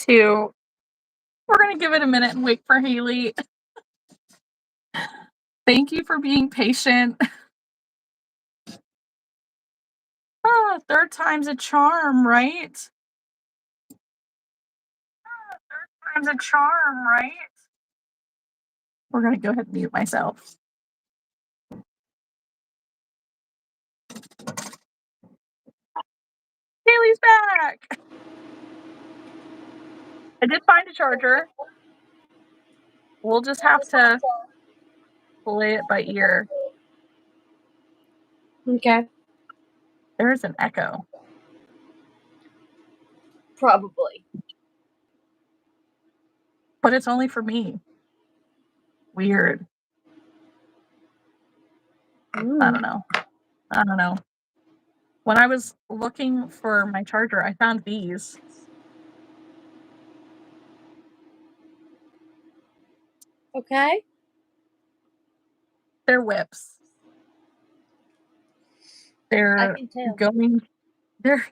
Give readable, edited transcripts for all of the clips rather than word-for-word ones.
too. We're going to give it a minute and wait for Haley. Thank you for being patient. Third time's a charm, right? Third time's a charm, right? We're going to go ahead and mute myself. Haley's back. I did find a charger. We'll just have to play it by ear. Okay. There's an echo. Probably. But it's only for me. Weird. I don't know. When I was looking for my charger, I found these. Okay. They're whips. They're going. They're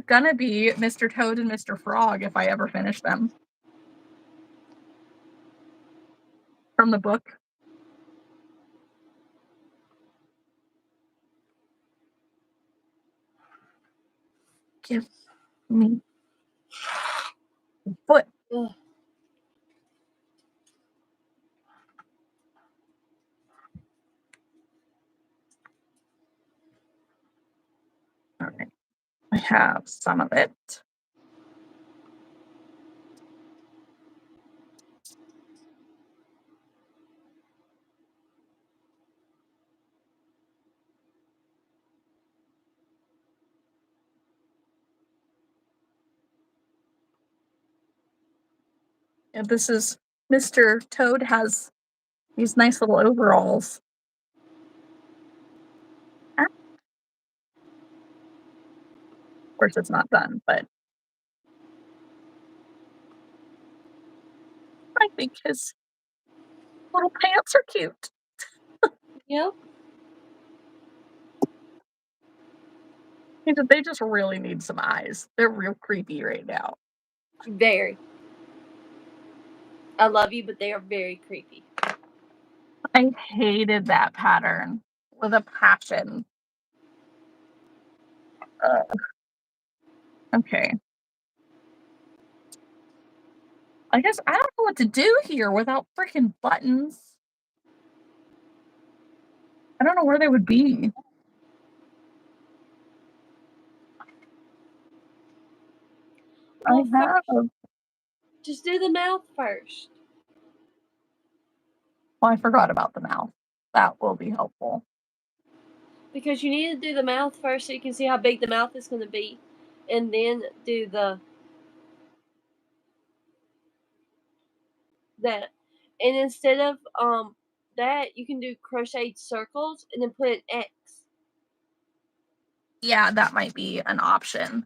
gonna be Mr. Toad and Mr. Frog if I ever finish them. From the book. Give me a foot. Ugh. All right. I have some of it. And this is Mr. Toad has these nice little overalls. Of course, it's not done, but I think his little pants are cute. Yep. They just really need some eyes. They're real creepy right now. Very. I love you, but they are very creepy. I hated that pattern with a passion. Okay. I guess I don't know what to do here without freaking buttons. I don't know where they would be. Well, I have. Just do the mouth first. Well, I forgot about the mouth. That will be helpful. Because you need to do the mouth first so you can see how big the mouth is going to be. And then do that. And instead of that, you can do crocheted circles and then put an X. Yeah, that might be an option.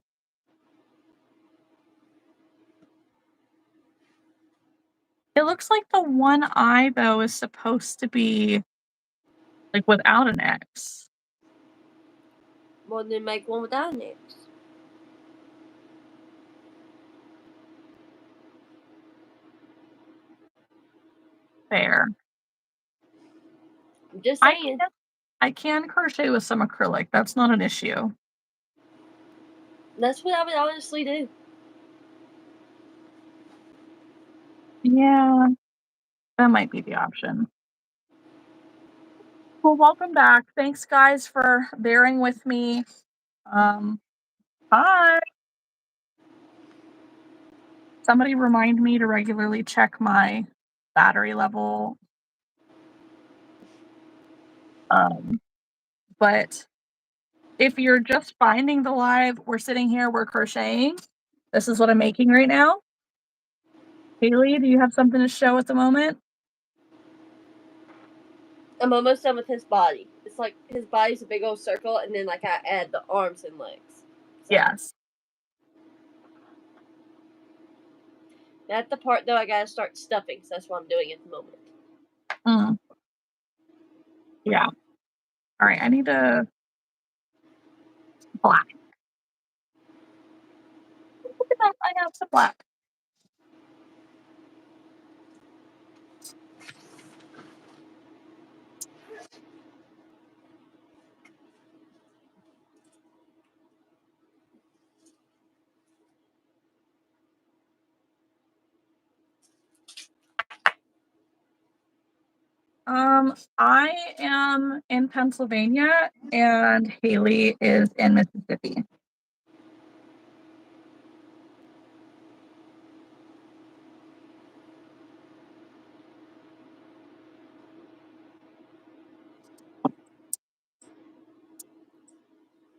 It looks like the one eye, though, is supposed to be like without an X. Well, then make one without an X. There. I'm just saying. I can crochet with some acrylic. That's not an issue. That's what I would honestly do. Yeah, that might be the option. Well, welcome back. Thanks, guys, for bearing with me. Hi. Somebody remind me to regularly check my battery level. But if you're just finding the live, we're sitting here, we're crocheting. This is what I'm making right now. Haley, do you have something to show at the moment? I'm almost done with his body. It's like his body's a big old circle, and then like I add the arms and legs. So. Yes. At the part though, I gotta start stuffing, so that's what I'm doing at the moment. Yeah. All right, I need a black. I have some black. I am in Pennsylvania and Haley is in Mississippi.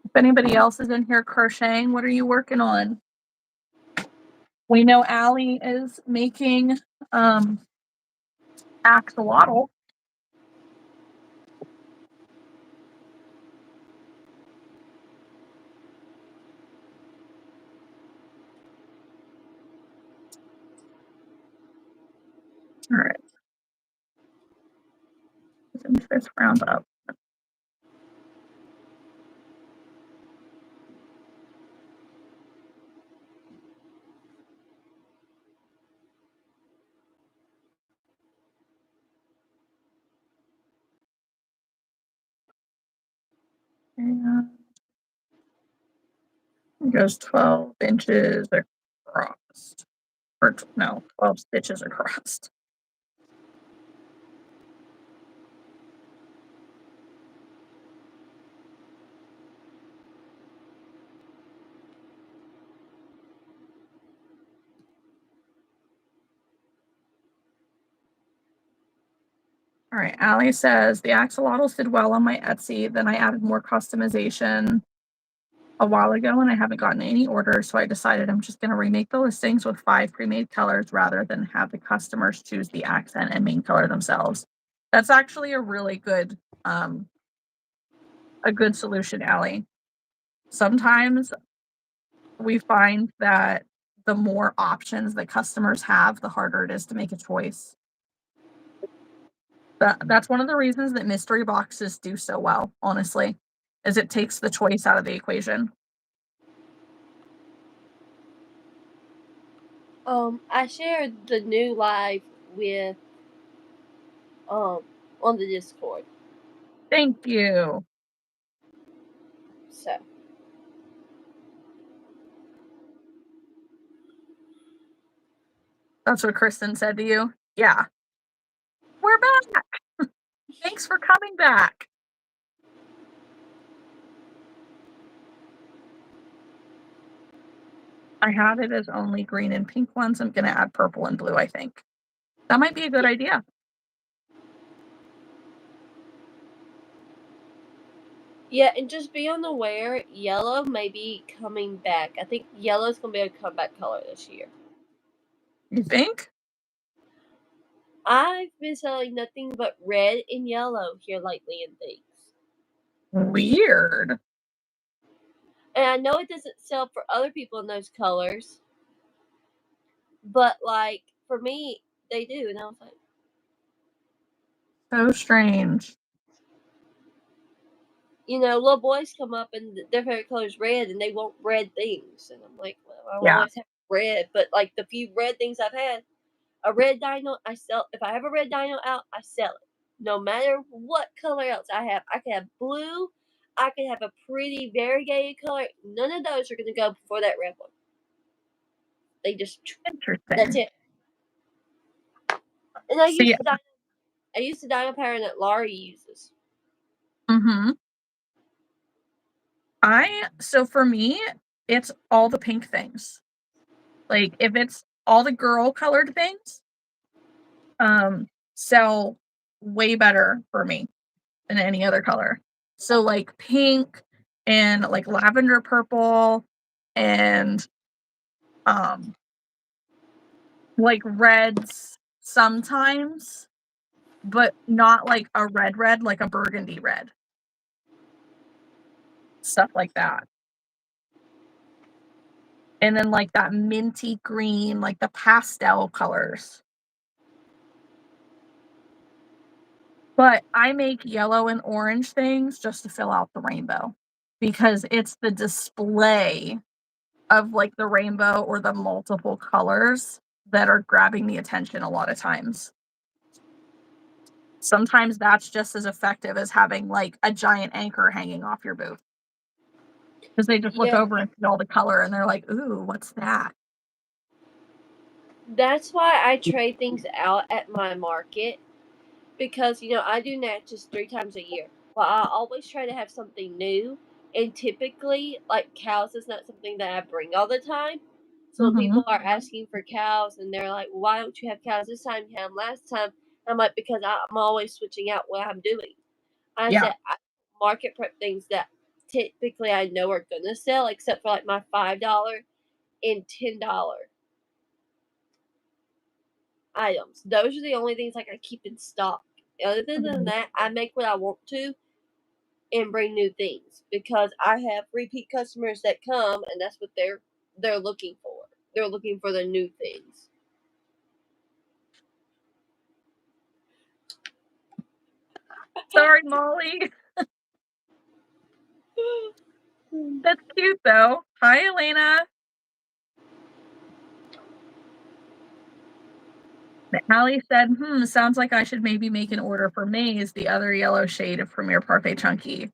If anybody else is in here crocheting, what are you working on? We know Allie is making axolotl. All right. Finish this round up. And it goes 12 inches across. Or no, 12 stitches across. All right, Allie says the axolotls did well on my Etsy. Then I added more customization a while ago and I haven't gotten any orders. So I decided I'm just going to remake the listings with 5 pre-made colors rather than have the customers choose the accent and main color themselves. That's actually a really good, a good solution, Allie. Sometimes we find that the more options that customers have, the harder it is to make a choice. That's one of the reasons that mystery boxes do so well, honestly, is it takes the choice out of the equation. I shared the new live with on the Discord. Thank you. So That's what Kristen said to you? Yeah. We're back. Thanks for coming back. I had it as only green and pink ones. I'm going to add purple and blue, I think. That might be a good idea. yeah, and just be on the aware, yellow may be coming back. I think yellow's gonna be a comeback color this year. You think? I've been selling nothing but red and yellow here lately in things. Weird. And I know it doesn't sell for other people in those colors, but like for me, they do. And I was like, So strange. you know, little boys come up and their favorite color is red and they want red things. And I'm like, well, I Yeah. always have red, but like the few red things I've had, a red dino, I sell. If I have a red dino out, I sell it. No matter what color else I have. I can have blue. I can have a pretty variegated color. None of those are going to go before that red one. They just, Interesting. that's it. And I See, use the dino pattern that Laurie uses. mm-hmm. So for me, it's all the pink things. Like if it's all the girl colored things, sell way better for me than any other color. So like pink and like lavender purple and like reds sometimes, but not like a red, like a burgundy red. Stuff like that. And then like that minty green, like the pastel colors. But I make yellow and orange things just to fill out the rainbow because it's the display of like the rainbow or the multiple colors that are grabbing the attention a lot of times. Sometimes that's just as effective as having like a giant anchor hanging off your booth. Because they just look over and see all the color and they're like, ooh, what's that? That's why I trade things out at my market. because I do natches 3 times a year. Well, I always try to have something new, and typically, like, cows is not something that I bring all the time. So when Mhm. people are asking for cows and they're like, "Why don't you have cows this time? You had them last time." I'm like, "Because I'm always switching out what I'm doing." I Yeah. said, "I market prep things that typically I know are gonna sell, except for, like, my $5 and $10 items. Those are the only things, like, I keep in stock. Other than Mhm. that, I make what I want to and bring new things because I have repeat customers that come, and that's what they're looking for. They're looking for the new things. Sorry, Molly. That's cute, though. Hi, Elena. Allie said, sounds like I should maybe make an order for Maze, the other yellow shade of Premier Parfait Chunky.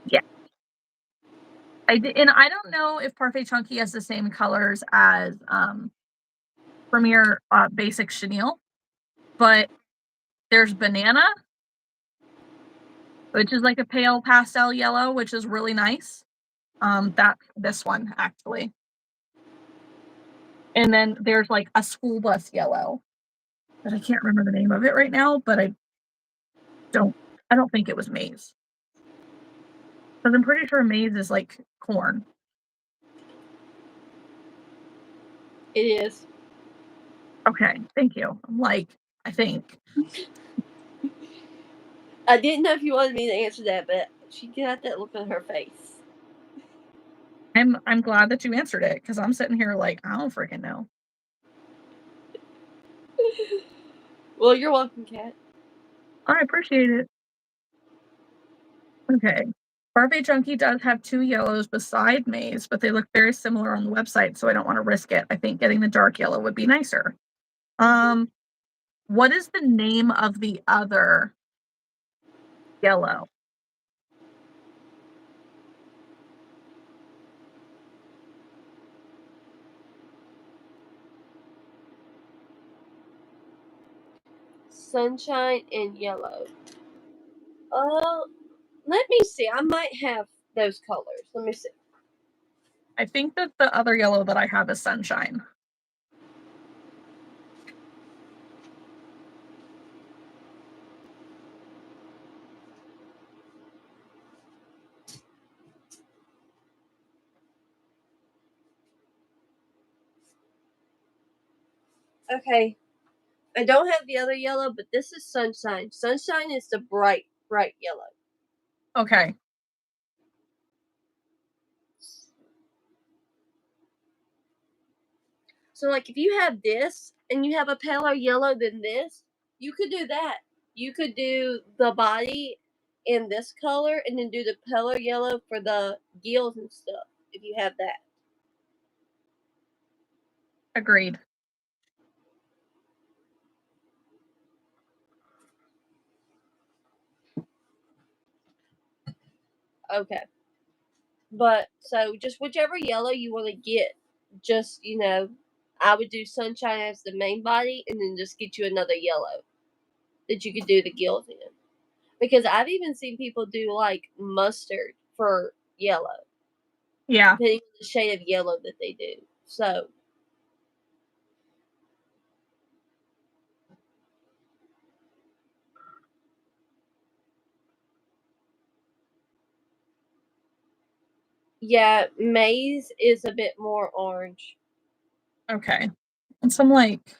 Yeah. I did, and I don't know if Parfait Chunky has the same colors as Premier Basic Chenille, but there's Banana, which is like a pale pastel yellow, which is really nice. That's this one, actually. And then there's like a school bus yellow that I can't remember the name of it right now, but don't I don't think it was maize. Because I'm pretty sure maize is like corn. It is. Okay, thank you. I'm like, I think. I didn't know if you wanted me to answer that, but she got that look on her face. I'm glad that you answered it because I'm sitting here like, I don't freaking know. Well, you're welcome, Kat. I appreciate it. Okay. Parfait Chunky does have 2 yellows beside maize, but they look very similar on the website, so I don't want to risk it. I think getting the dark yellow would be nicer. What is the name of the other yellow? Sunshine and yellow. Let me see. I might have those colors. Let me see. I think that the other yellow that I have is Sunshine. Okay. I don't have the other yellow, but this is Sunshine. Sunshine is the bright, bright yellow. Okay. So, like, if you have this and you have a paler yellow than this, you could do that. You could do the body in this color and then do the paler yellow for the gills and stuff if you have that. Agreed. Okay. But so just whichever yellow you want to get, just I would do Sunshine as the main body and then just get you another yellow that you could do the gills in. Because I've even seen people do like mustard for yellow, Yeah, depending on the shade of yellow that they do. So yeah, maize is a bit more orange. okay. And some like,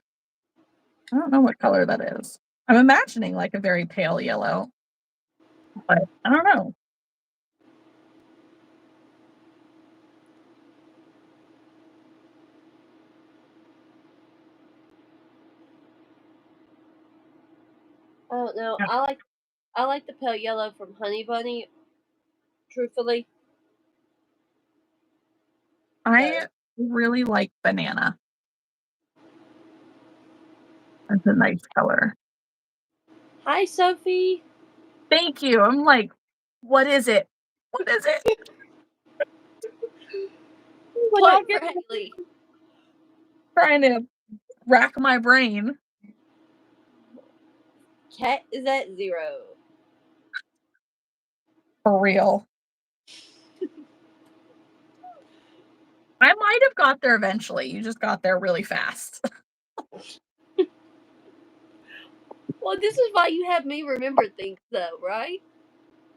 I don't know what color that is. I'm imagining like a very pale yellow, but I don't know. I don't know. Yeah. I like the pale yellow from Honey Bunny. Truthfully, so I really like banana. That's a nice color. hi Sophie. Thank you. I'm like, what is it? What is it? Like I'll Point get for Haley. trying to rack my brain. Cat is at 0. For real. I might have got there eventually. You just got there really fast. Well, this is why you have me remember things, though, right?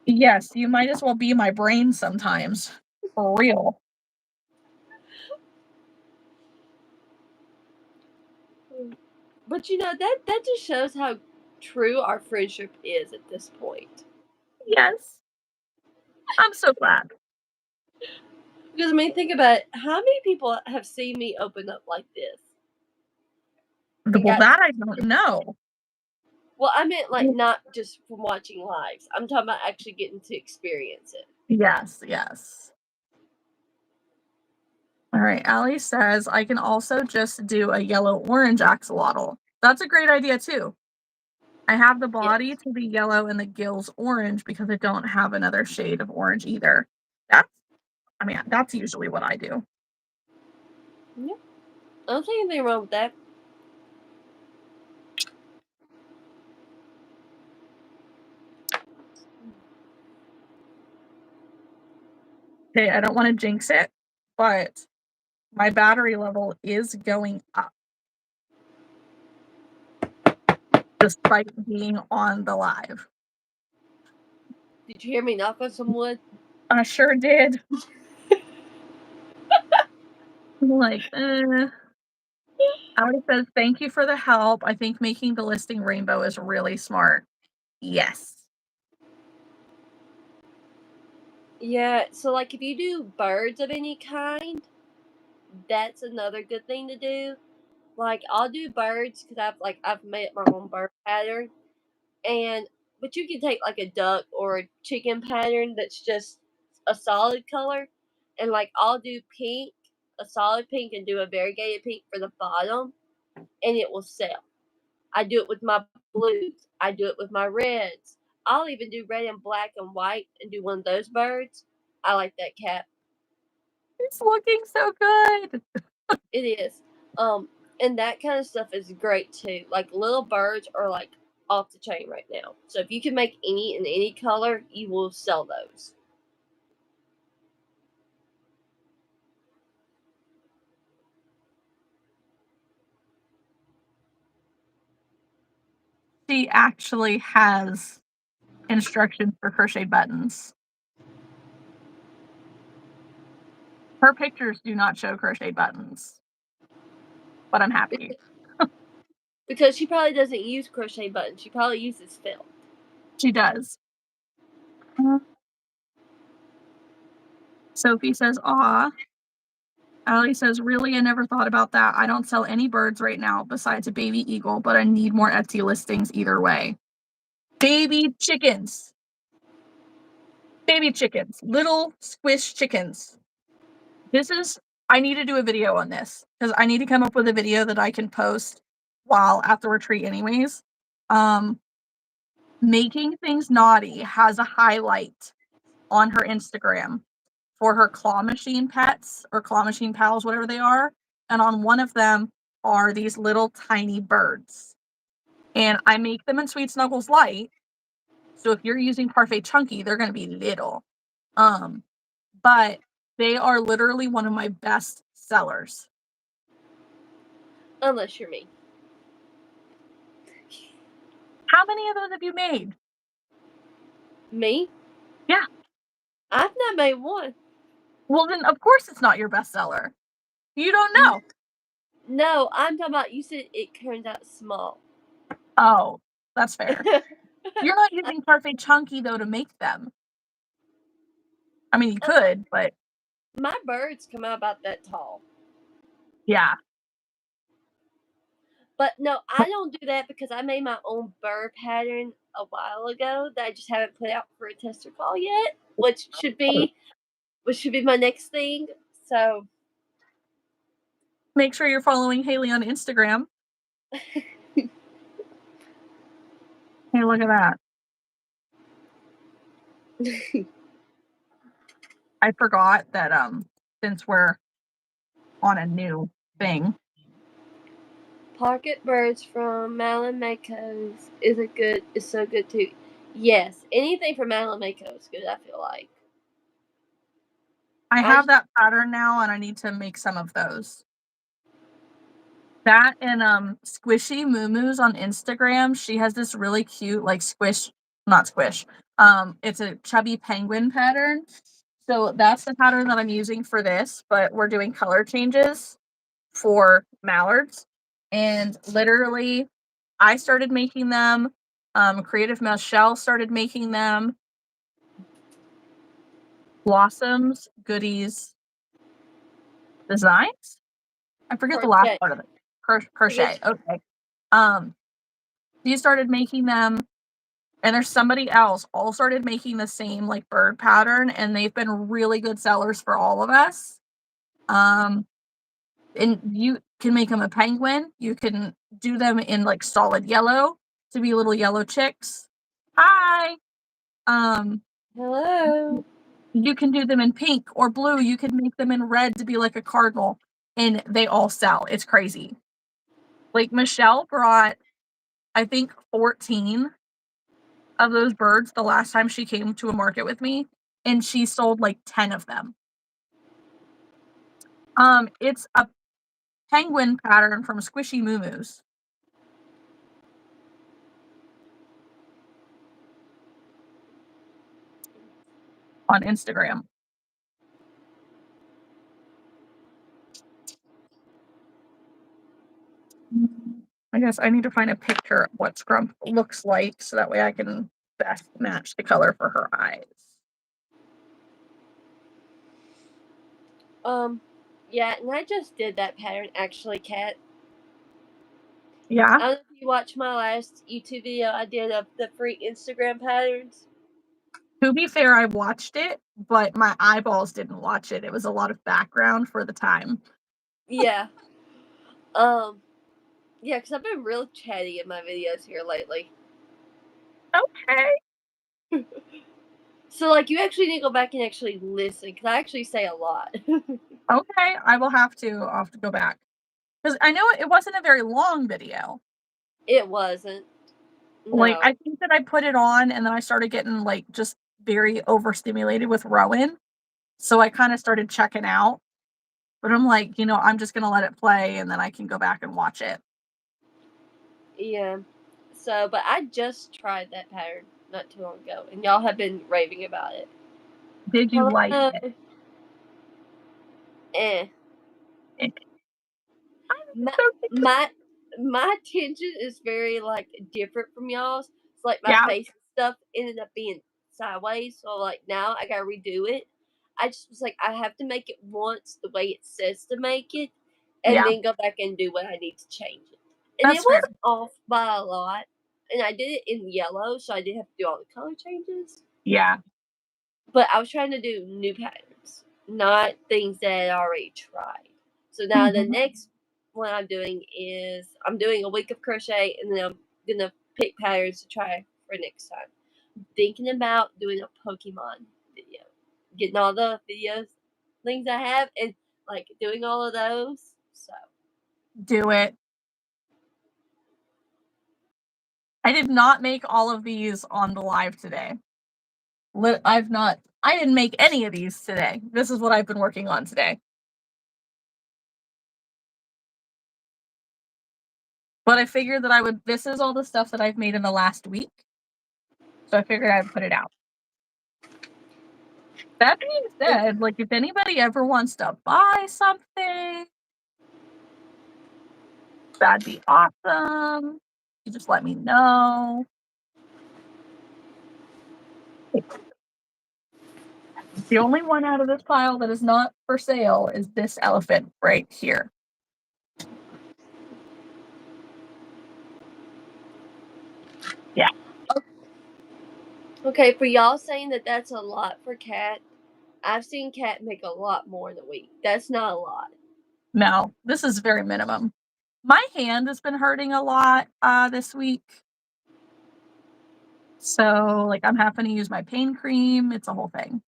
Yes, you might as well be my brain sometimes. For real. But you know, that just shows how true our friendship is at this point. Yes. I'm so glad. Because I mean, think about it. How many people have seen me open up like this? And Well, got that I don't know. well, I meant like not just from watching lives. I'm talking about actually getting to experience it. Yes, yes. All right, Allie says I can also just do a yellow-orange axolotl. That's a great idea too. I have the body Yes. to be yellow and the gills orange because I don't have another shade of orange either. That's usually what I do. Yep. I don't see anything wrong with that. Okay, I don't want to jinx it, but my battery level is going up despite being on the live. Did you hear me knock on some wood? I sure did. I'm like, Allie says, thank you for the help. I think making the listing rainbow is really smart. Yes. Yeah. So, like, if you do birds of any kind, that's another good thing to do. Like, I'll do birds because I've made my own bird pattern, and but you can take like a duck or a chicken pattern that's just a solid color, and like I'll do pink, a solid pink, and do a variegated pink for the bottom, and it will sell. I do it with my blues. I do it with my reds. I'll even do red and black and white and do one of those birds. I like that cat. It's looking so good. It is. Um, and that kind of stuff is great too. Like little birds are like off the chain right now. So if you can make any in any color, you will sell those. She actually has instructions for crochet buttons. Her pictures do not show crochet buttons, but I'm happy. Because she probably doesn't use crochet buttons. She probably uses felt. She does. Sophie says, aw. Allie says, really? I never thought about that. I don't sell any birds right now besides a baby eagle, but I need more Etsy listings either way. Baby chickens. Baby chickens. Little squish chickens. I need to do a video on this because I need to come up with a video that I can post while at the retreat anyways. Making Things Naughty has a highlight on her Instagram for her claw machine pets or claw machine pals, whatever they are. And on one of them are these little tiny birds. And I make them in Sweet Snuggles Light. So if you're using Parfait Chunky, they're going to be little. But they are literally one of my best sellers. Unless you're me. How many of those have you made? Me? Yeah. I've not made one. Well, then of course it's not your bestseller. You don't know. No, I'm talking about you said it turns out small. Oh, that's fair. You're not using Parfait Chunky though to make them. I mean, you could, but My birds come out about that tall. yeah. But no, I don't do that because I made my own bird pattern a while ago that I just haven't put out for a tester call yet, which should be my next thing. So Make sure you're following Haley on Instagram. Hey, look at that. I forgot that since we're on a new thing, Pocket Birds from Madeline Mako's is so good too. Yes, anything from Madeline Mako is good, I feel like. I I have just that pattern now and I need to make some of those. That and Squishy Moo on Instagram. She has this really cute like not squish. It's a chubby penguin pattern. So that's the pattern that I'm using for this, but we're doing color changes for mallards. And literally I started making them. Creative Michelle started making them. Blossoms, Goodies, Designs. I forget the last crochet. part of it. Crochet. Okay. Um, he started making them, and there's somebody else all started making the same like bird pattern, and they've been really good sellers for all of us. And you can make them a penguin. You can do them in like solid yellow to be little yellow chicks. Hi. Hello. You can do them in pink or blue. You can make them in red to be like a cardinal, and they all sell. It's crazy. Like Michelle brought, I think, 14 of those birds the last time she came to a market with me, and she sold like 10 of them. It's a penguin pattern from Squishy Moo on Instagram. I guess I need to find a picture of what Scrump looks like so that way I can best match the color for her eyes. Yeah, and I just did that pattern actually, Kat. Yeah. I don't know if you watched my last YouTube video I did of the free Instagram patterns. To be fair, I watched it, but my eyeballs didn't watch it. It was a lot of background for the time. Yeah. Yeah, because I've been real chatty in my videos here lately. Okay. So, like, you actually need to go back and actually listen, because I actually say a lot. Okay, I will have to. I'll have to go back. Because I know it wasn't a very long video. It wasn't. Like, No. I think that I put it on and then I started getting, like, just very overstimulated with Rowan. So I kind of started checking out. But I'm like, I'm just going to let it play and then I can go back and watch it. Yeah. So, but I just tried that pattern not too long ago, and y'all have been raving about it. Did you like Hello. it? Eh. Eh, My, so cute. my my attention is very like different from y'all's. It's like my Yeah, face and stuff ended up being sideways, so like now I gotta redo it. I just was like, I have to make it once the way it says to make it, and yeah, then go back and do what I need to change it. And it that's fair. wasn't off by a lot. And I did it in yellow, so I didn't have to do all the color changes. Yeah. But I was trying to do new patterns, not things that I already tried. So now the Mhm. next one I'm doing a week of crochet, and then I'm gonna pick patterns to try for next time. I'm thinking about doing a Pokemon video, getting all the videos, things I have, and like doing all of those. So Do it. I did not make all of these on the live today. I didn't make any of these today. This is what I've been working on today. But I figured that this is all the stuff that I've made in the last week. So I figured I'd put it out. That being said, like if anybody ever wants to buy something, that'd be awesome. You just let me know. The only one out of this pile that is not for sale is this elephant right here. Yeah. okay, for y'all saying that that's a lot for Kat, I've seen Kat make a lot more in a week. That's not a lot. No, this is very minimum. My hand has been hurting a lot this week. So like I'm having to use my pain cream. It's a whole thing.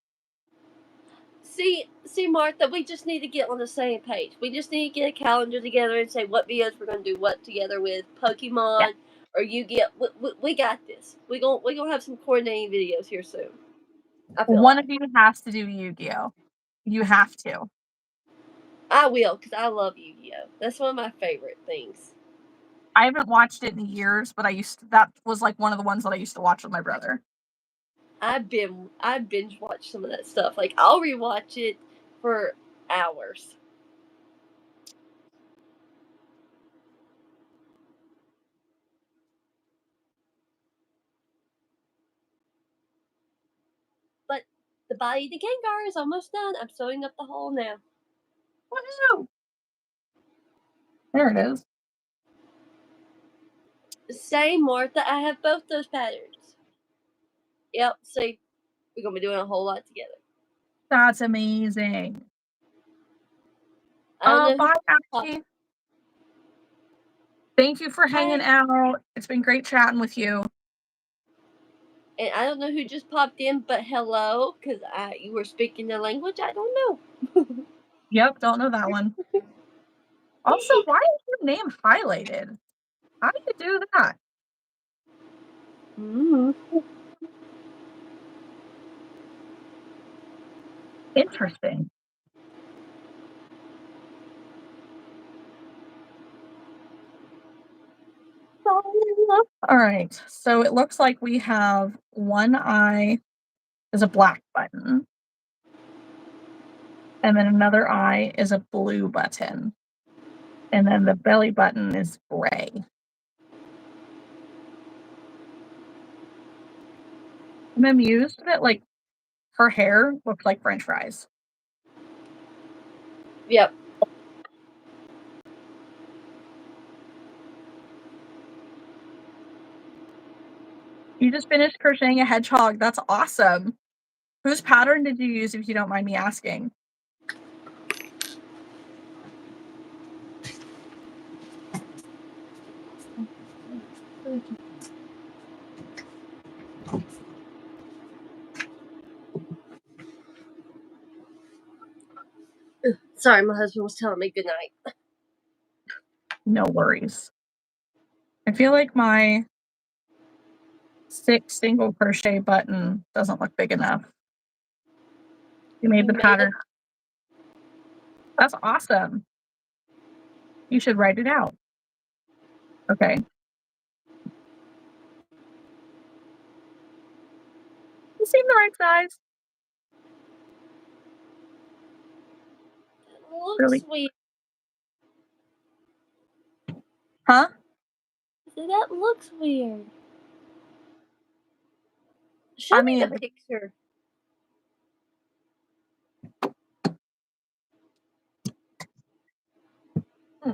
See, Martha, we just need to get on the same page. We just need to get a calendar together and say what videos we're gonna do what together with Pokemon, Yeah. or you get. We got this. We gonna have some coordinating videos here soon. I feel One like of you has to do Yu-Gi-Oh. You have to. I will, because I love Yu-Gi-Oh. That's one of my favorite things. I haven't watched it in years, but that was like one of the ones that I used to watch with my brother. I binge watched some of that stuff. Like I'll rewatch it for hours. But the body the Gengar is almost done. I'm sewing up the hole now. Woohoo! There it is. Same, Martha. I have both those patterns. Yep. See, we're gonna be doing a whole lot together. That's amazing. I don't know Bye, who. Ashley. Thank you for hanging Hi. out. It's been great chatting with you. And I don't know who just popped in, but hello, because you were speaking the language I don't know. Yep, don't know that one. Also, why is your name highlighted? How do you do that? Interesting. All right, so it looks like we have one eye is a black button, and then another eye is a blue button, and then the belly button is gray. I'm amused that like her hair looks like French fries. Yep. You just finished crocheting a hedgehog. That's awesome. Whose pattern did you use, if you don't mind me asking? Sorry, my husband was telling me good night. No worries. I feel like my 6 single crochet button doesn't look big enough. You made the pattern. That's awesome. You should write it out. Okay. You seem the right size. Looks Really? weird. Huh? That looks weird. Show I me mean, the picture. hmm.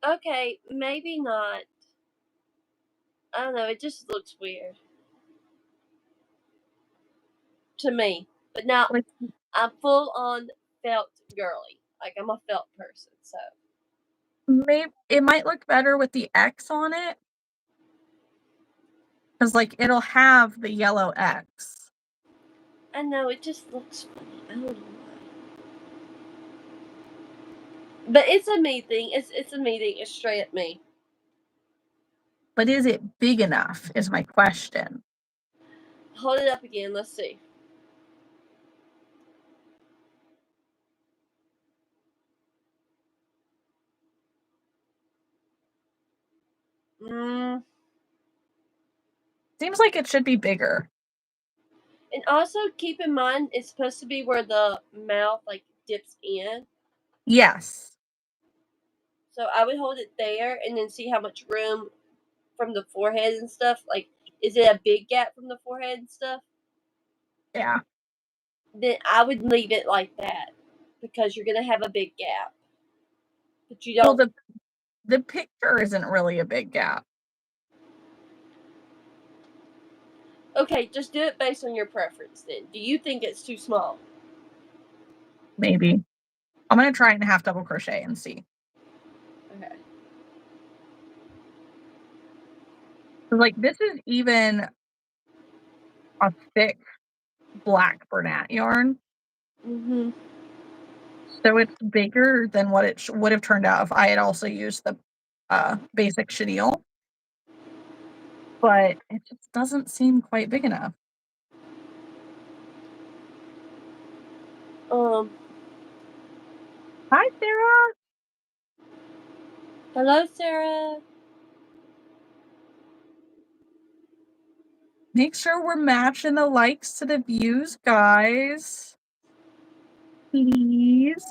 Okay, maybe not. I don't know. It just looks weird to me. But now Like, I'm full on felt girly. Like I'm a felt person. So maybe it might look better with the X on it. Because like it'll have the yellow X. I know it just looks funny. I don't know why. But it's a me thing. It's a me thing. It's straight at me. But is it big enough is my question. Hold it up again. Let's see. Mm. Seems like it should be bigger. And also keep in mind it's supposed to be where the mouth like dips in. Yes. So I would hold it there and then see how much room from the forehead and stuff. Like, is it a big gap from the forehead and stuff? Yeah. Then I would leave it like that because you're gonna have a big gap. But you Well, don't. the picture isn't really a big gap. Okay, just do it based on your preference. Then, do you think it's too small? Maybe. I'm gonna try it in half double crochet and see. Okay. Like this is even a thick black Bernat yarn. Mm-hmm. So it's bigger than what it would have turned out if I had also used the basic chenille. But it just doesn't seem quite big enough. Um, Hi, Sarah. hello, Sarah. Make sure we're matching the likes to the views, guys. Please.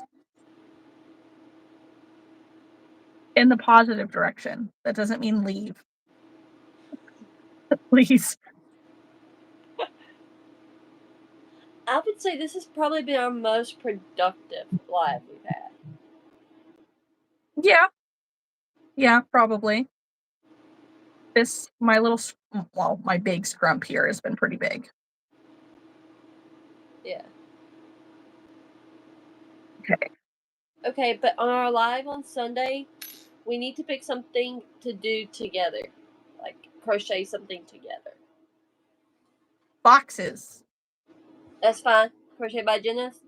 In the positive direction. That doesn't mean leave. Please. I would say this has probably been our most productive live we've had. Yeah. Yeah, probably. My little, well, my big scrump here has been pretty big. Yeah. Okay. Okay, but on our live on Sunday, we need to pick something to do together. Like crochet something together. Boxes. That's fine. Crochet by Janice?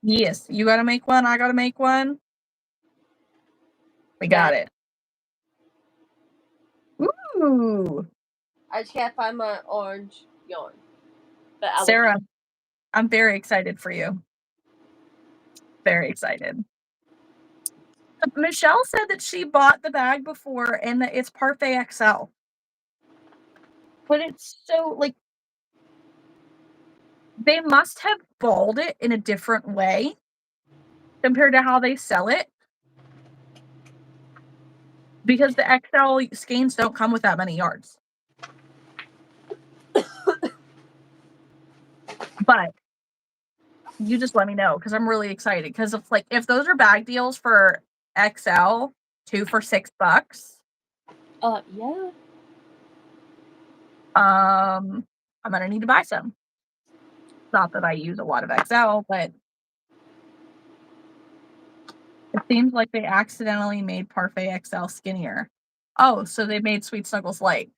Yes. You gotta make one. I gotta make one. We got it. Ooh. I just gotta find my orange yarn. But Sarah, I'm very excited for you. Very excited. Michelle said that she bought the bag before and that it's Parfait XL. But it's so, like, they must have balled it in a different way compared to how they sell it. Because the XL skeins don't come with that many yards. But you just let me know because I'm really excited. Because if those are bag deals for XL, 2 for $6, yeah. I'm gonna need to buy some. Not that I use a lot of XL, but it seems like they accidentally made Parfait XL skinnier. Oh, so they made Sweet Snuggles light.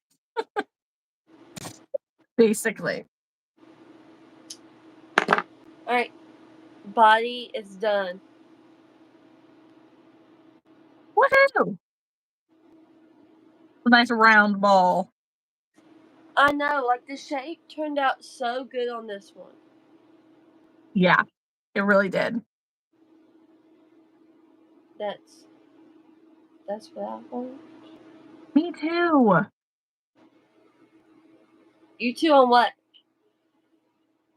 Basically. Alright. Body is done. Woohoo! A nice round ball. I know, like the shape turned out so good on this one. Yeah, it really did. That's what I want. Me too. You two on what?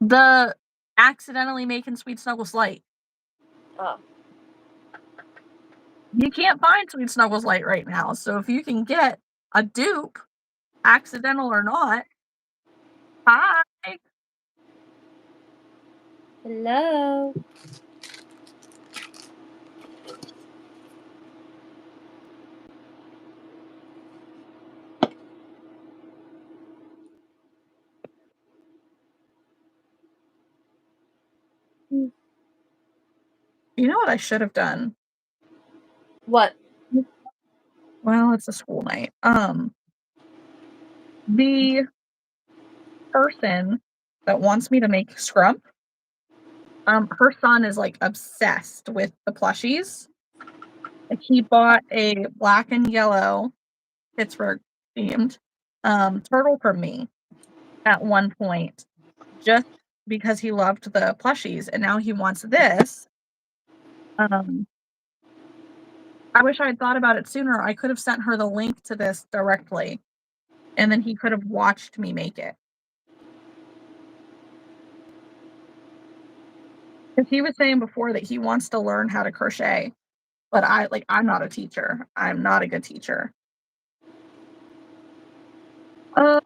The accidentally making Sweet Snuggles light. Oh. You can't find Sweet Snuggles light right now, so if you can get a dupe, accidental or not, hi. Hello. You know what I should have done? What? Well, it's a school night. The person that wants me to make scrump, her son is like obsessed with the plushies. Like, he bought a black and yellow Pittsburgh themed turtle from me at one point just because he loved the plushies, and now he wants this. I wish I had thought about it sooner. I could have sent her the link to this directly, and then he could have watched me make it. Because he was saying before that he wants to learn how to crochet, but I'm not a teacher. I'm not a good teacher. Uh,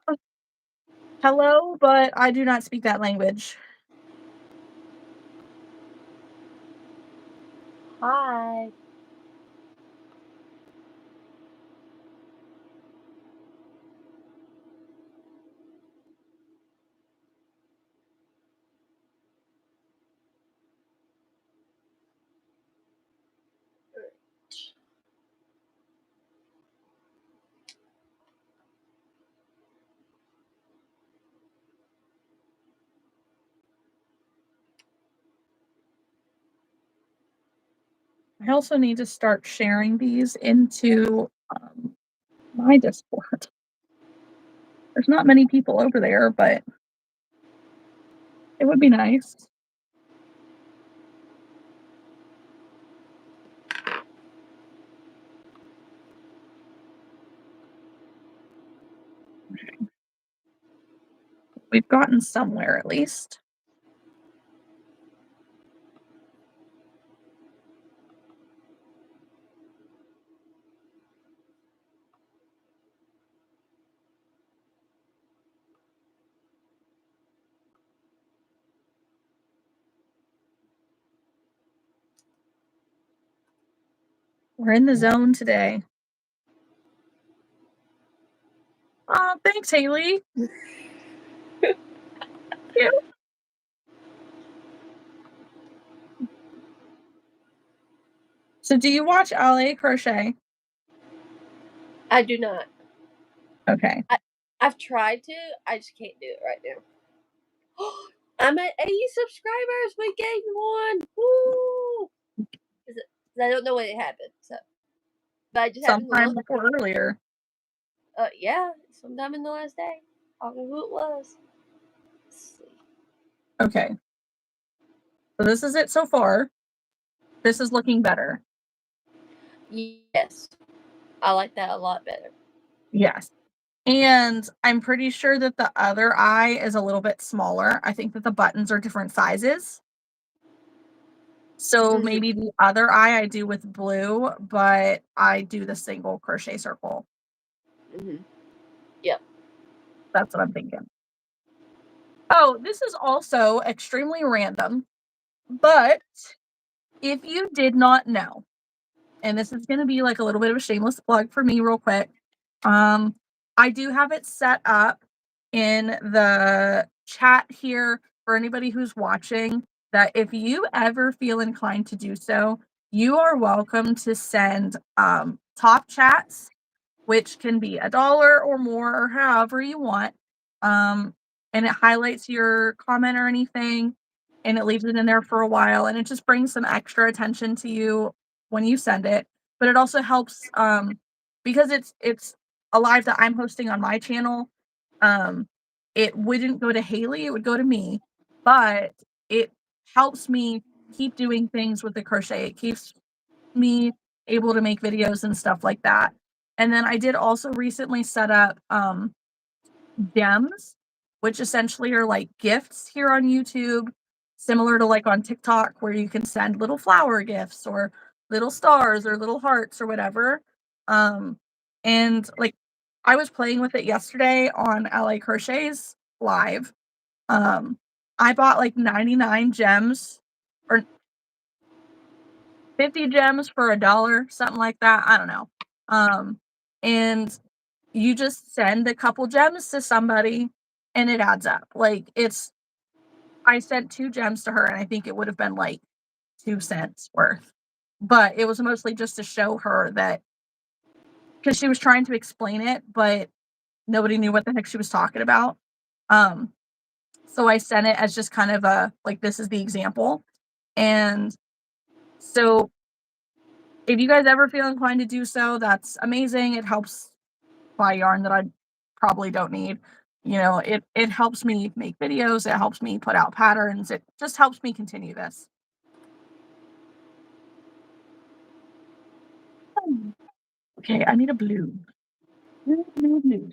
hello, but I do not speak that language. Hi. I also need to start sharing these into my Discord. There's not many people over there, but it would be nice. Okay. We've gotten somewhere at least. We're in the zone today. Thanks, Haley. Cute. So do you watch LA Crochet? I do not. Okay. I've tried to. I just can't do it right now. I'm at 80 subscribers. We gained one. Woo! I don't know when it happened. So, but I just happened to Sometime look. before earlier. Yeah, sometime in the last day. I don't know who it was. Let's see. Okay. So this is it so far. This is looking better. Yes, I like that a lot better. Yes. And I'm pretty sure that the other eye is a little bit smaller. I think that the buttons are different sizes. So maybe the other eye I do with blue, but I do the single crochet circle. Yep. That's what I'm thinking. Oh, this is also extremely random, but if you did not know, and this is going to be like a little bit of a shameless plug for me real quick. I do have it set up in the chat here for anybody who's watching that if you ever feel inclined to do so, you are welcome to send top chats, which can be $1 or more or however you want. And it highlights your comment or anything and it leaves it in there for a while and it just brings some extra attention to you when you send it. But it also helps because it's a live that I'm hosting on my channel. It wouldn't go to Haley, it would go to me, but it helps me keep doing things with the crochet. It keeps me able to make videos and stuff like that. And then I did also recently set up gems, which essentially are like gifts here on YouTube, similar to like on TikTok, where you can send little flower gifts or little stars or little hearts or whatever. And like I was playing with it yesterday on LA Crochet's live. I bought like 99 gems or 50 gems for $1, something like that. I don't know. And you just send a couple gems to somebody and it adds up. Like I sent 2 gems to her and I think it would have been like 2 cents worth. But it was mostly just to show her that because she was trying to explain it, but nobody knew what the heck she was talking about. So I sent it as just kind of a like this is the example. And so if you guys ever feel inclined to do so, that's amazing. It helps buy yarn that I probably don't need. You know, it helps me make videos, it helps me put out patterns, it just helps me continue this. Okay, I need a blue. Blue.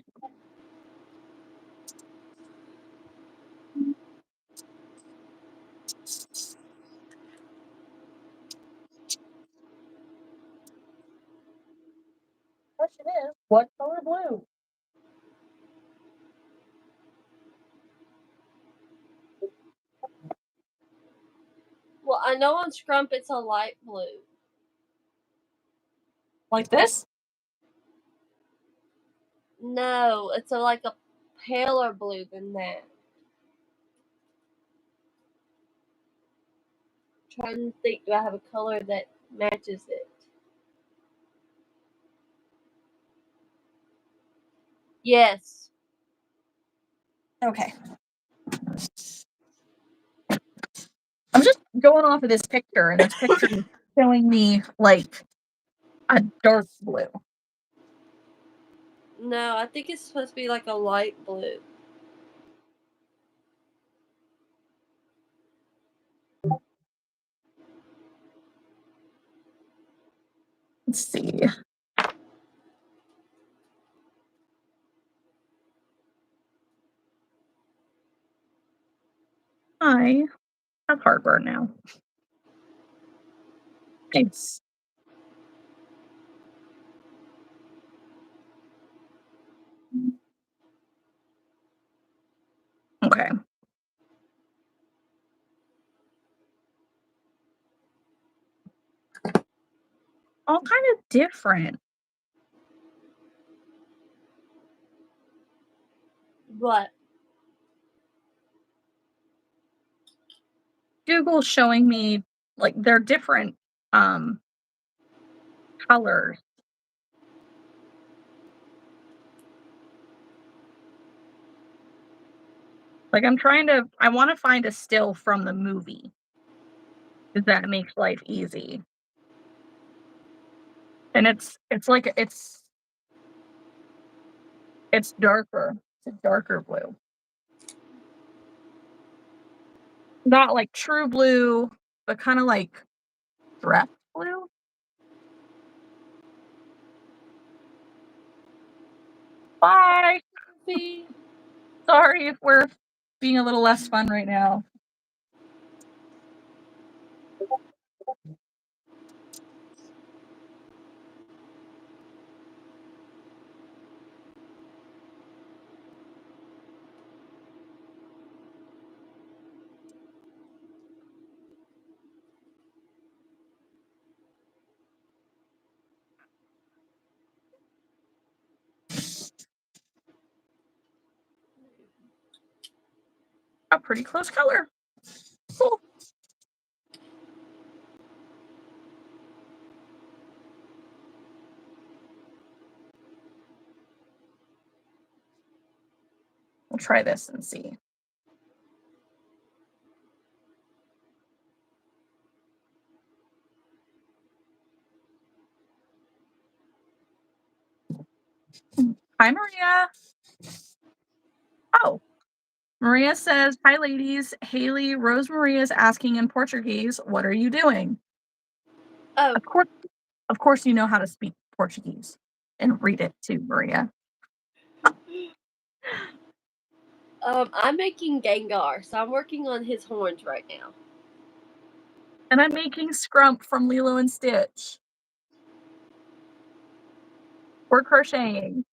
Question is, what color blue? Well, I know on Scrump it's a light blue. Like this? No, it's like a paler blue than that. I'm trying to think, do I have a color that matches it? Yes. Okay. I'm just going off of this picture, and this picture showing me like a dark blue. No, I think it's supposed to be like a light blue. Let's see. I have heartburn now. Thanks. Okay. All kind of different. What? Google's showing me like they're different colors. Like I want to find a still from the movie because that makes life easy. And it's darker. It's a darker blue. Not like true blue, but kind of like dress blue. Bye. Sorry if we're being a little less fun right now. A pretty close color. Cool. We'll try this and see. Hi, Maria. Oh, Maria says, hi, ladies. Haley, Rose Maria is asking in Portuguese, what are you doing? Oh, Of course, you know how to speak Portuguese and read it too, Maria. I'm making Gengar, so I'm working on his horns right now. And I'm making Scrump from Lilo and Stitch. We're crocheting.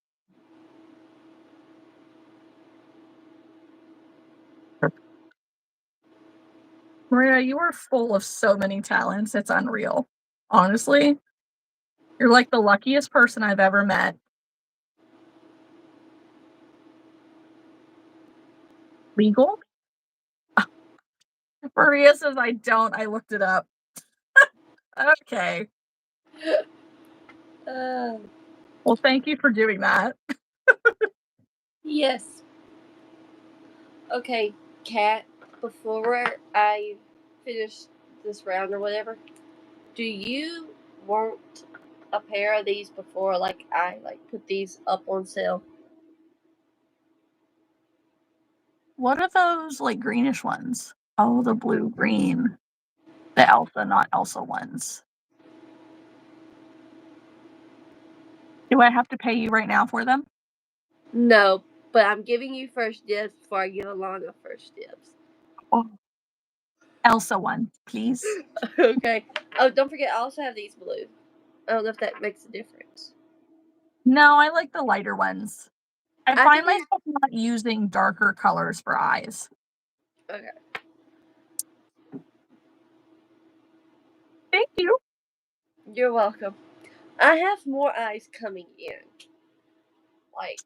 Maria, you are full of so many talents. It's unreal. Honestly, you're like the luckiest person I've ever met. Legal? Maria says I don't. I looked it up. Okay. Well, thank you for doing that. Yes. Okay, Kat, before I finish this round or whatever, do you want a pair of these before I put these up on sale? What are those like greenish ones? Oh, the blue green. The Elsa, not Elsa ones. Do I have to pay you right now for them? No, but I'm giving you first dibs before I give Alana first dibs. Oh. Elsa one, please. Okay. Oh, don't forget, I also have these blue. I don't know if that makes a difference. No, I like the lighter ones. I find think myself not using darker colors for eyes. Okay. Thank you. You're welcome. I have more eyes coming in. Nice.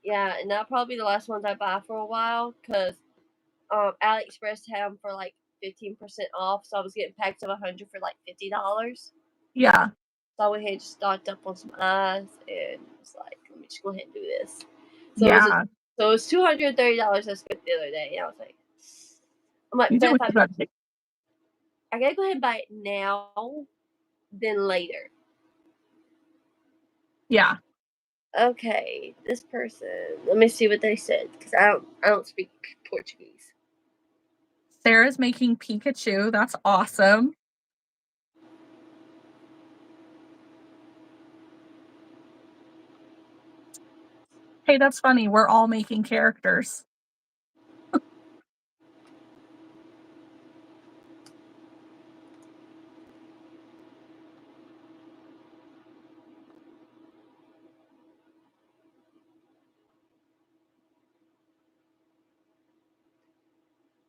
Yeah, and that'll probably be the last ones I buy for a while because AliExpress had them for 15% off, so I was getting packs of 100 for $50. Yeah. So I went ahead and just stocked up on some eyes and was like, let me just go ahead and do this. So Yeah. it was $230 I spent the other day. And I was like, You but did what you got to do. I gotta go ahead and buy it now than later. Yeah. Okay, this person. Let me see what they said because I don't speak Portuguese. Sarah's making Pikachu. That's awesome. Hey, that's funny. We're all making characters.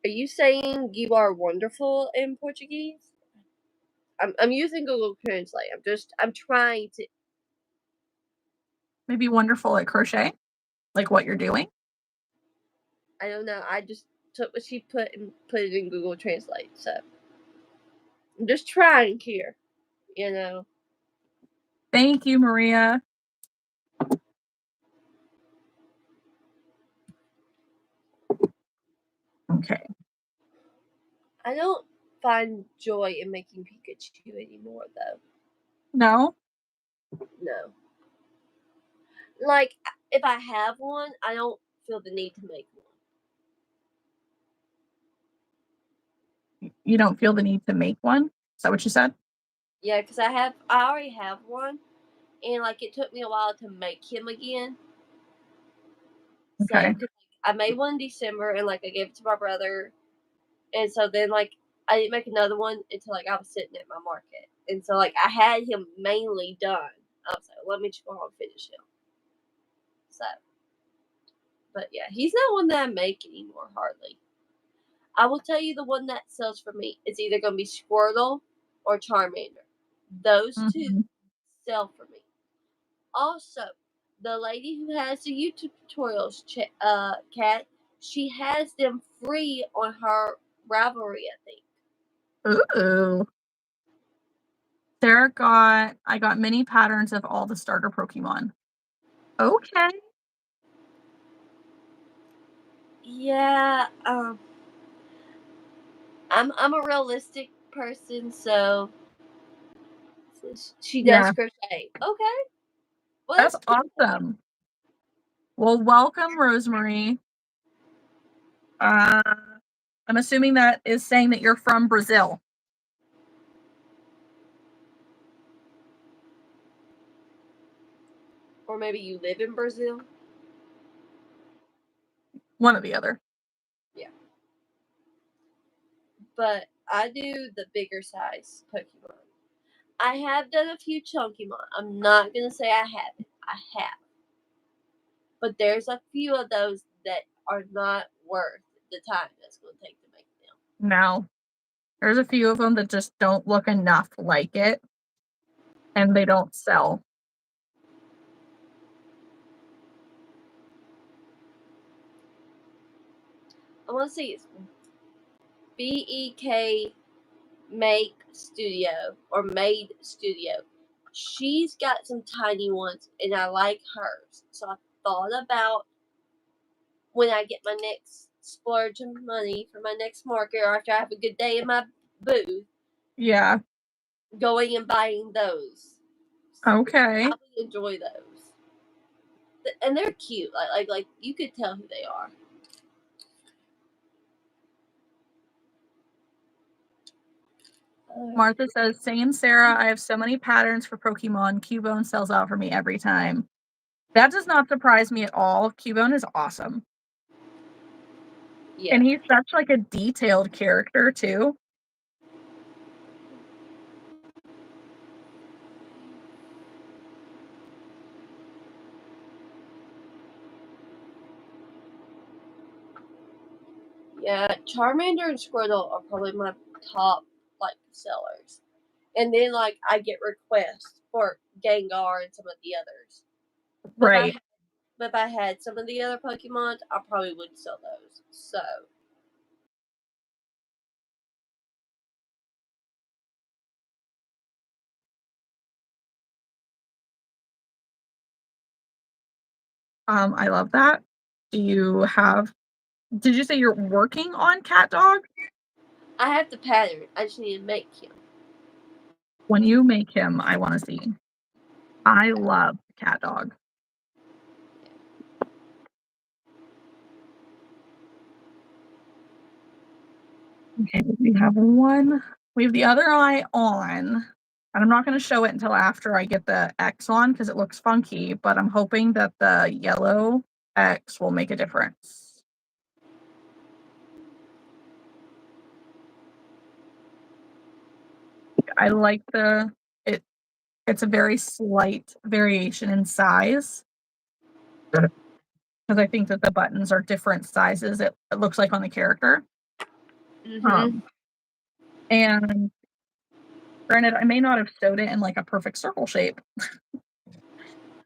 Are you saying you are wonderful in Portuguese? I'm using Google Translate. I'm trying to. Maybe wonderful at crochet, like what you're doing. I don't know. I just took what she put and put it in Google Translate. So I'm just trying here. You know. Thank you, Maria. Okay. I don't find joy in making Pikachu anymore, though. No, No. Like, if I have one, I don't feel the need to make one. you don't feel the need to make one. Is that what you said? Yeah, because I already have one, and like it took me a while to make him again. So, Okay. 'cause, like, I made one in December, and like I gave it to my brother, and so then like I didn't make another one until like I was sitting at my market, and so like I had him mainly done. I was like, let me just go home and finish him. So, but yeah, he's not one that I make anymore hardly. I will tell you the one that sells for me. It's either going to be Squirtle or Charmander. Those two Mhm. sell for me. Also, the lady who has the YouTube tutorials, Kat, she has them free on her Ravelry, I think. Ooh. I got mini patterns of all the starter Pokemon. Okay. Yeah, I'm a realistic person, so she does Yeah, crochet. Okay, well that's that's cool. awesome. Well, welcome, Rosemary. Uh, I'm assuming that is saying that you're from Brazil. Or maybe you live in Brazil. One or the other. Yeah, but I do the bigger size Pokemon. I have done a few chunky ones. I'm not gonna say I haven't. I have, but there's a few of those that are not worth the time that's gonna take to make them. No, there's a few of them that just don't look enough like it, and they don't sell. I want to see it's BEK Make Studio or Made Studio. She's got some tiny ones, and I like hers. So I thought about when I get my next splurge of money for my next market, or after I have a good day in my booth, Yeah. going and buying those. I Okay. would enjoy those, and they're cute. Like you could tell who they are. Martha says, same Sarah. I have so many patterns for Pokemon. Cubone sells out for me every time. That does not surprise me at all. Cubone is awesome. Yeah, And he's such like a detailed character too. yeah. Charmander and Squirtle are probably my top like sellers, and then like I get requests for Gengar and some of the others. But if I Right. had, but if I had some of the other Pokemon, I probably would sell those. So I love that. Do you have did you say you're working on Cat Dog? I have the pattern. I just need to make him. When you make him, I want to see. I love cat dog. Okay, we have the other eye on, and I'm not going to show it until after I get the X on because it looks funky, but I'm hoping that the yellow X will make a difference. I like it's a very slight variation in size because I think that the buttons are different sizes. It looks like on the character. Mm-hmm. And granted, I may not have sewed it in like a perfect circle shape,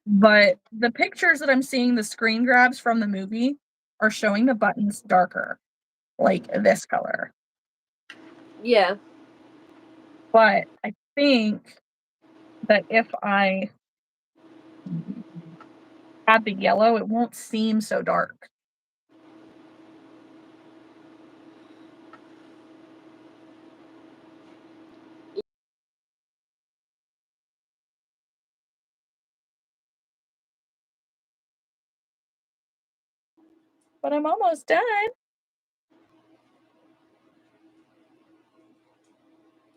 but the pictures that I'm seeing, the screen grabs from the movie, are showing the buttons darker, like this color. Yeah. But I think that if I add the yellow, it won't seem so dark. But I'm almost done.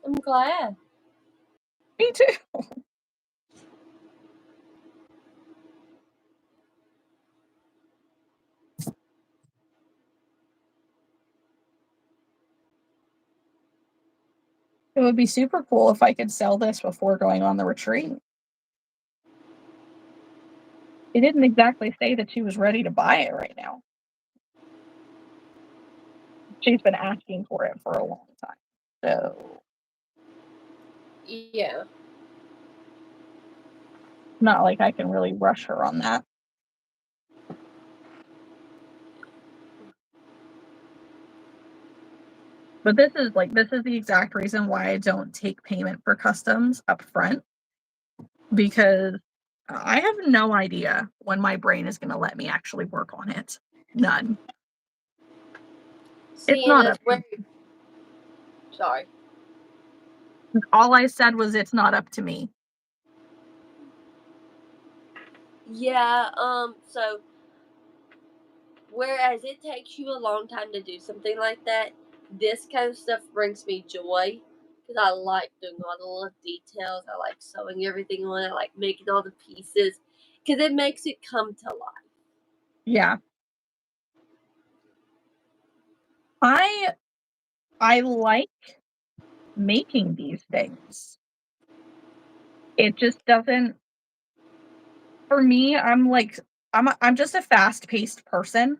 I'm glad. Me too. It would be super cool if I could sell this before going on the retreat. It didn't exactly say that she was ready to buy it right now. She's been asking for it for a long time. So, Yeah. not like I can really rush her on that. But this is the exact reason why I don't take payment for customs up front, because I have no idea when my brain is going to let me actually work on it. None. It's See, and not that's up to where. me. Sorry. All I said was it's not up to me. Yeah. So, whereas it takes you a long time to do something like that, this kind of stuff brings me joy because I like doing all the little details. I like sewing everything on. I like making all the pieces because it makes it come to life. Yeah. I like making these things. It just doesn't, for me, I'm just a fast-paced person.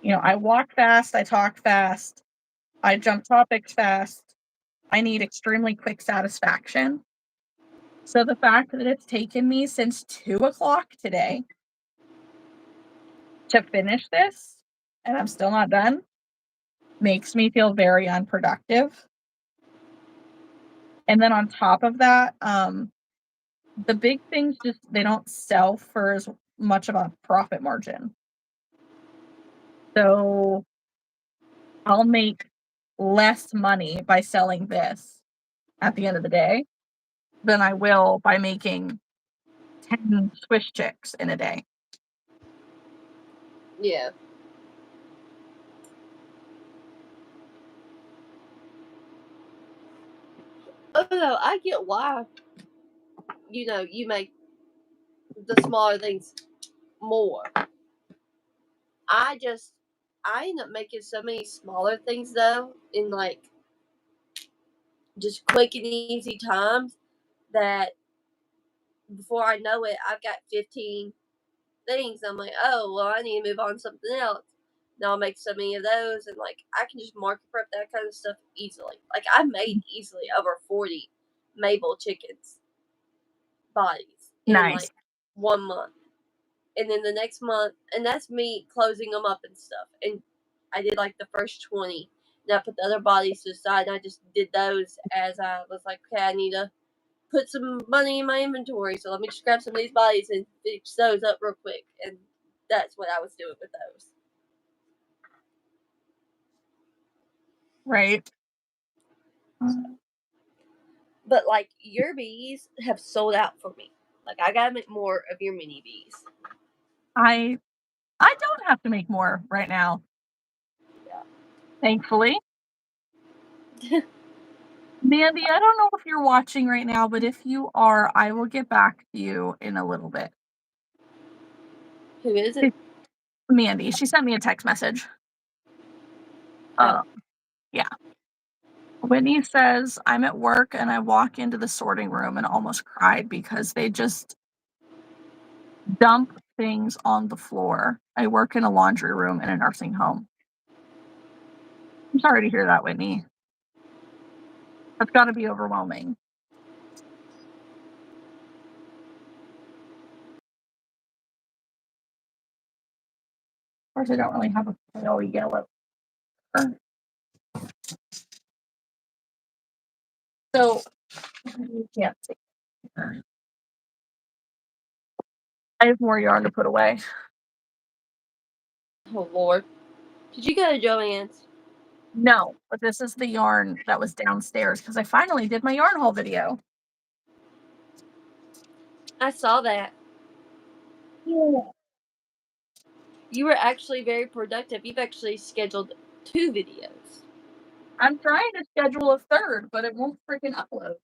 You know, I walk fast, I talk fast, I jump topics fast. I need extremely quick satisfaction. So the fact that it's taken me since 2 o'clock today to finish this, and I'm still not done, makes me feel very unproductive. And then on top of that, the big things just they don't sell for as much of a profit margin. So I'll make less money by selling this at the end of the day than I will by making 10 Swiss chicks in a day. Yeah. Oh no, I get why. You make the smaller things more. I just I end up making so many smaller things though in like just quick and easy times that before I know it I've got 15 things. I'm like, oh well, I need to move on to something else. Now I'll make so many of those, and like I can just market prep that kind of stuff easily. Like I made easily over 40 Mabel chickens bodies in Nice. like 1 month. And then the next month, and that's me closing them up and stuff. And I did like the first 20, and I put the other bodies to the side, and I just did those as I was like, okay, I need to put some money in my inventory, so let me just grab some of these bodies and fix those up real quick. And that's what I was doing with those. Right. But like your bees have sold out for me. Like I gotta make more of your mini bees. I I don't have to make more right now, Yeah. thankfully. Mandy, I don't know if you're watching right now, but if you are, I will get back to you in a little bit. Who is it? It's Mandy, she sent me a text message. Oh, Uh, yeah. Whitney says, I'm at work and I walk into the sorting room and almost cried because they just dump things on the floor. I work in a laundry room in a nursing home. I'm sorry to hear that, Whitney. That's got to be overwhelming. Of course, I don't really have a pale yellow. So, you can't see. I have more yarn to put away. oh Lord. Did you go to Joann's? No, but this is the yarn that was downstairs because I finally did my yarn haul video. I saw that. Yeah. You were actually very productive. You've actually scheduled 2 videos. I'm trying to schedule a third, but it won't freaking upload.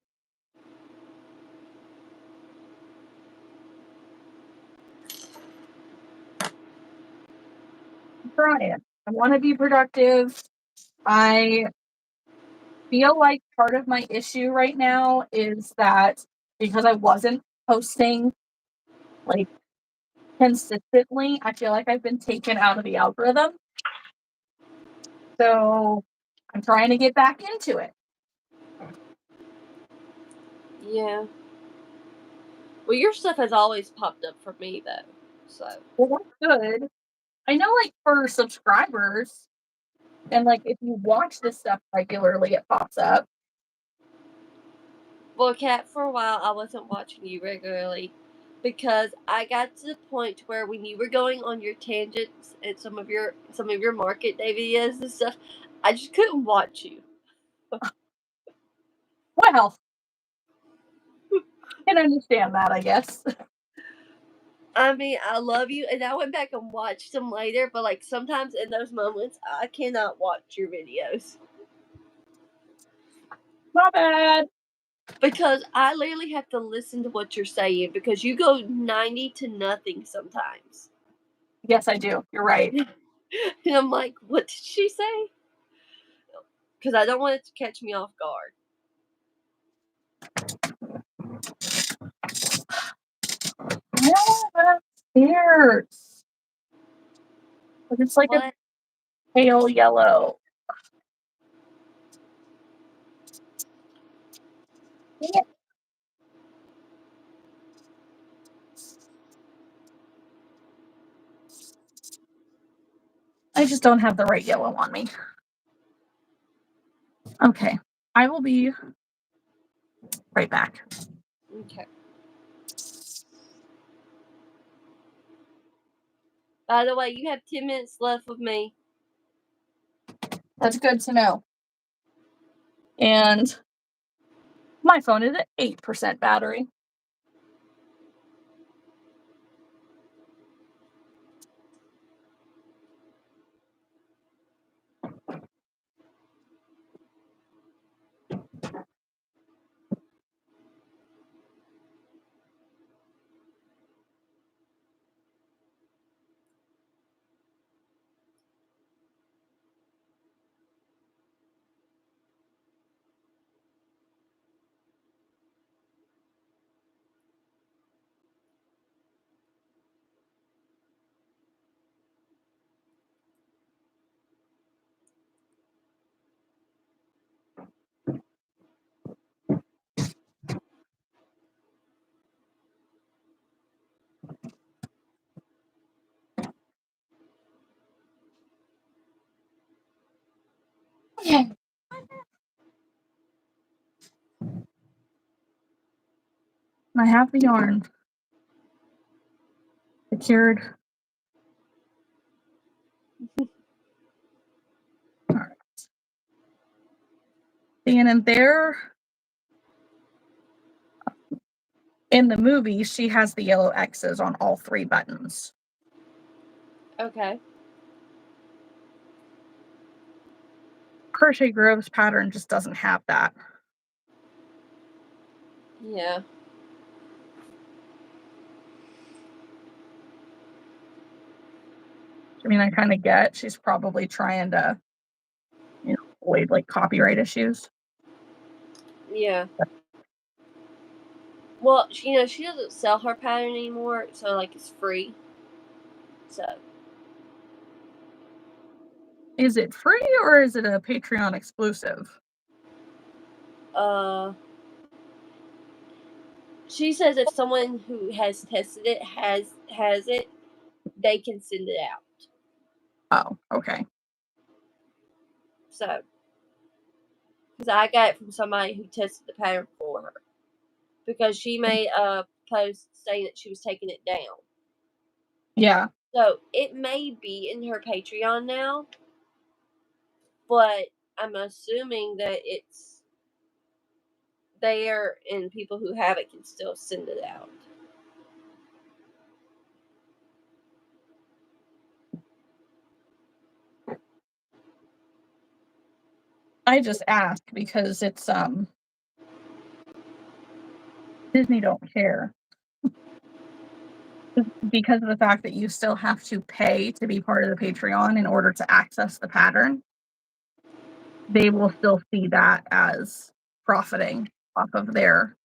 I'm trying. I want to be productive. I feel like part of my issue right now is that because I wasn't posting like consistently, I feel like I've been taken out of the algorithm. So I'm trying to get back into it. Yeah. Well, your stuff has always popped up for me though. So, Well, that's good. I know, like, for subscribers, and like if you watch this stuff regularly, it pops up. well, Kat, for a while I wasn't watching you regularly because I got to the point where when you were going on your tangents and some of your market day videos and stuff, I just couldn't watch you. Well, I can understand that, I guess. I mean, I love you, and I went back and watched them later, but like sometimes in those moments, I cannot watch your videos Not bad. because I literally have to listen to what you're saying because you go 90 to nothing sometimes. Yes, I do. You're right. And I'm like, what did she say? Because I don't want it to catch me off guard. I don't want upstairs. But it's like a What? pale yellow. Yeah. I just don't have the right yellow on me. Okay. I will be right back. Okay. By the way, you have 10 minutes left with me. That's good to know. And my phone is at 8% battery. Okay. I have the yarn secured. All right. And in the movie, she has the yellow X's on all 3 buttons. Okay. Crochet Grove's pattern just doesn't have that. Yeah. I mean, I kind of get she's probably trying to, avoid like copyright issues. Yeah. Well, she doesn't sell her pattern anymore, so like it's free. So Is it free or is it a Patreon exclusive? she says if someone who has tested it has it, they can send it out. Oh, okay. So, because I got it from somebody who tested the pattern for her, because she made a post saying that she was taking it down. Yeah. So it may be in her Patreon now, but I'm assuming that it's there and people who have it can still send it out. I just asked because it's Disney don't care. Because of the fact that you still have to pay to be part of the Patreon in order to access the pattern, they will still see that as profiting off of their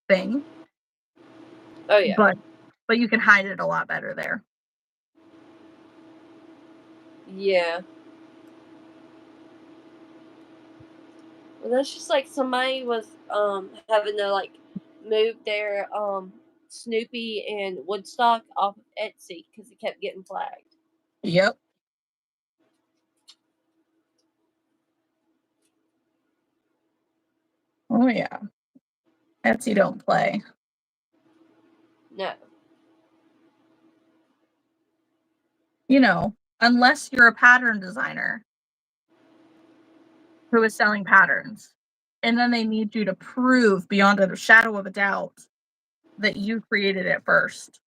thing. Oh yeah. But you can hide it a lot better there. Yeah. Well, that's just like somebody was having to like move their Snoopy and Woodstock off of Etsy because it kept getting flagged. Yep. Oh yeah. Etsy don't play. No. Unless you're a pattern designer who is selling patterns, and then they need you to prove beyond a shadow of a doubt that you created it first.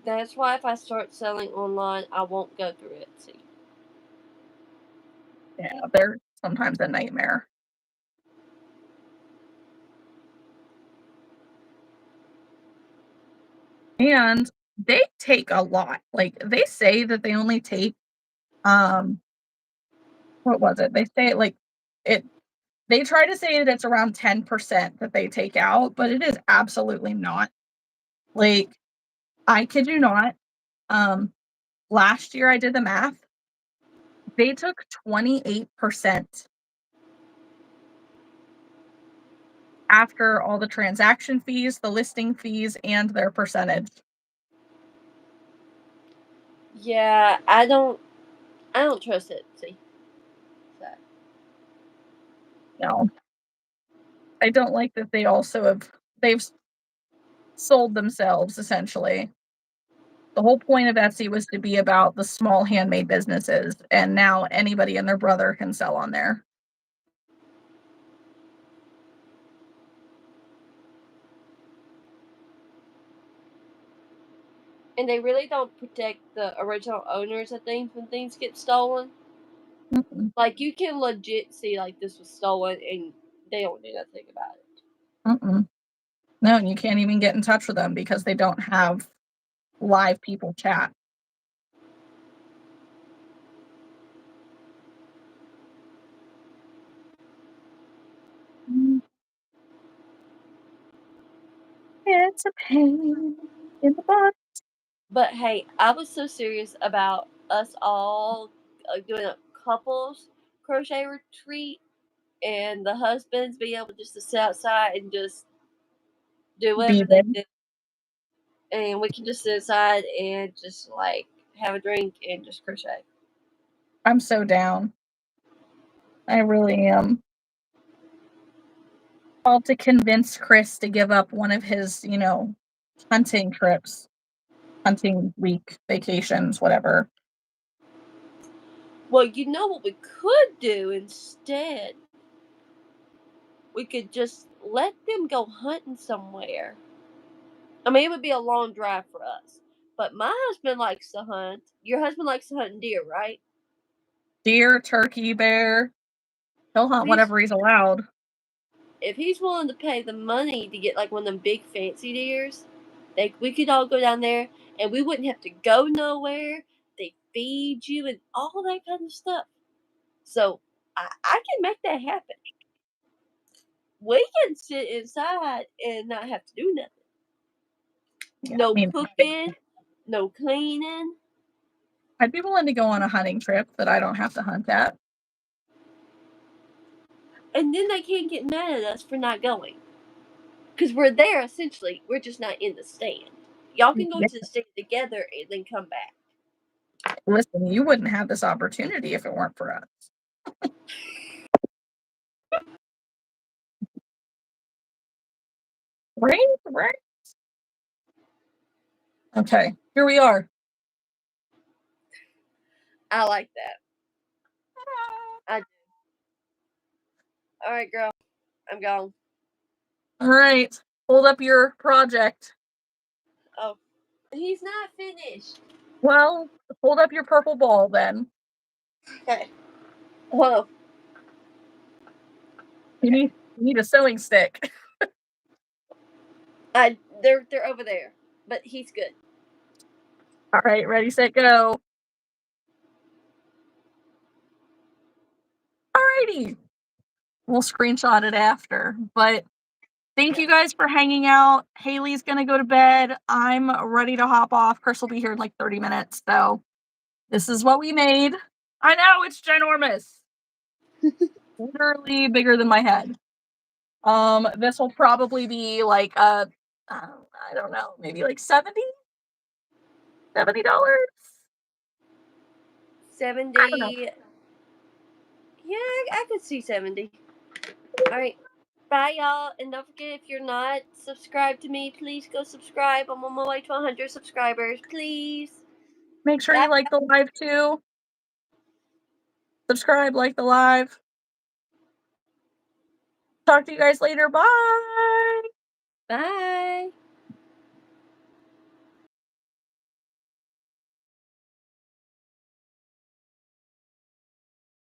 That's why if I start selling online, I won't go through Etsy. Yeah, they're sometimes a nightmare. And they take a lot. Like, they say that they only take, what was it? They say, like, it they try to say that it's around 10% that they take out, but it is absolutely not. Like, I kid you not, um, last year I did the math. They took 28% after all the transaction fees, the listing fees, and their percentage. Yeah, I don't trust Etsy. So. No. I don't like that they've sold themselves essentially. The whole point of Etsy was to be about the small handmade businesses, and now anybody and their brother can sell on there. And they really don't protect the original owners of things when things get stolen. Mm-mm. Like you can legit see like this was stolen and they don't do nothing about it. Mm-mm. No, and you can't even get in touch with them because they don't have live people chat. Mm. It's a pain in the butt. But hey, I was so serious about us all doing a couples crochet retreat and the husbands being able just to sit outside and just do Be whatever they there. do. And we can just sit outside and just like have a drink and just crochet. I'm so down. I really am. All to convince Chris to give up one of his, hunting trips, hunting week, vacations, whatever. Well, you know what we could do instead? We could just let them go hunting somewhere. I mean, it would be a long drive for us. But my husband likes to hunt. Your husband likes to hunt deer, right? Deer, turkey, bear. He'll hunt If he's whatever he's allowed. if he's willing to pay the money to get like one of them big fancy deers, we could all go down there and we wouldn't have to go nowhere. They feed you and all that kind of stuff. So I can make that happen. We can sit inside and not have to do nothing. Yeah, I No mean, cooking, no cleaning. I'd be willing to go on a hunting trip that I don't have to hunt at. And then they can't get mad at us for not going. Because we're there essentially. We're just not in the stand. Y'all can go Yeah, to the stand together and then come back. listen, you wouldn't have this opportunity if it weren't for us. Right? Right? Okay, here we are. I like that. I do. All right, girl. I'm gone. All right, hold up your project. Oh, he's not finished. Well, hold up your purple ball then. Okay. Whoa. You need a sewing stick. They're over there, but he's good. All right, ready, set, go. Alrighty. We'll screenshot it after, but thank you guys for hanging out. Haley's gonna go to bed. I'm ready to hop off. Chris will be here in like 30 minutes, so this is what we made. I know, it's ginormous. Literally bigger than my head. This will probably be like I don't know, maybe like $70. 70. Yeah, I could see 70. All right. Bye, y'all. And don't forget, if you're not subscribed to me, please go subscribe. I'm on my way to 100 subscribers. Please. Make sure Bye. you like the live too. Subscribe, like the live. Talk to you guys later. Bye. Bye.